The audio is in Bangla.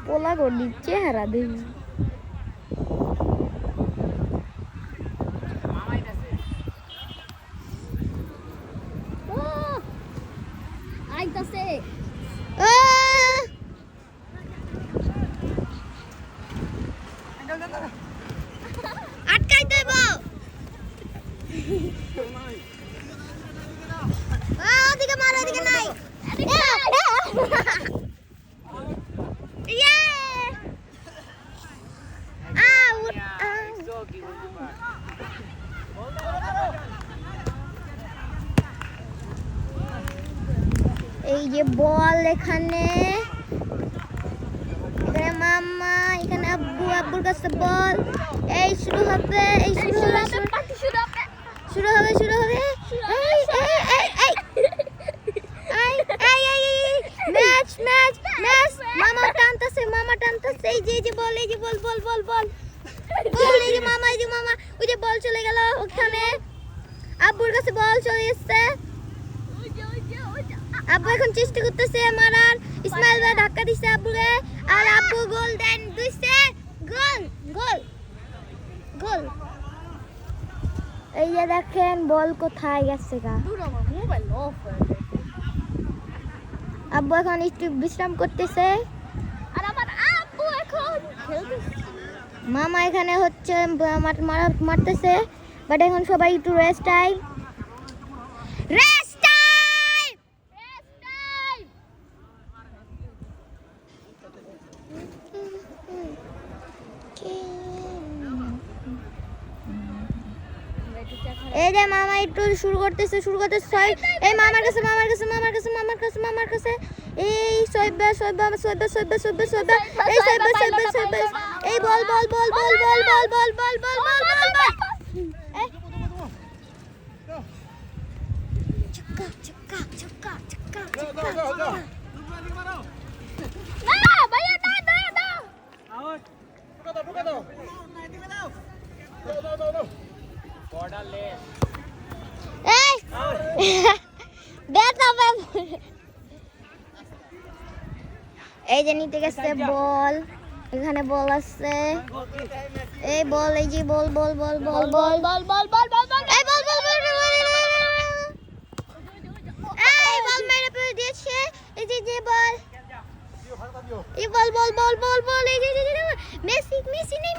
পোলা গড়ির চেহারা দেখি আইতাছে আটকাই দেব ওদিকে মার ওদিকে নাই এই যে বল এখানে মামা এখানে আব্বু আব্বুর কাছে বল এই শুরু হবে ম্যাচ মামা টানতেছে এই যে বল এই যে মামা ওই যে বল চলে গেল ওখানে আব্বুর কাছে বল চলে এসেছে আব্বু এখন চেষ্টা করতেছে মারার ইসমাইল ভাই ধাক্কা দিছে আব্বুকে আর আব্বু গোল দেন দিছে গোল এই যে দেখেন বল কোথায় গেছে গা আব্বু এখন একটু বিশ্রাম করতেছে আর আমার আব্বু এখন খেলতেছে মামা এখানে হচ্ছে মারতেছে বাট এখন সবাই একটু রেস্ট টাইম এই যে মামা একটু শুরু করতেছে এই মামার কাছে এই সৈব এই সৈব এই বল চুক্কা না ভাইয়া না আউট ঢুকা দাও এই যে নিতে গেছে বল এখানে বল আছে এই বল এই যে বল মেরে পেয়ে দিয়েছে এই যে বল এই বল এই যে মেসি নেই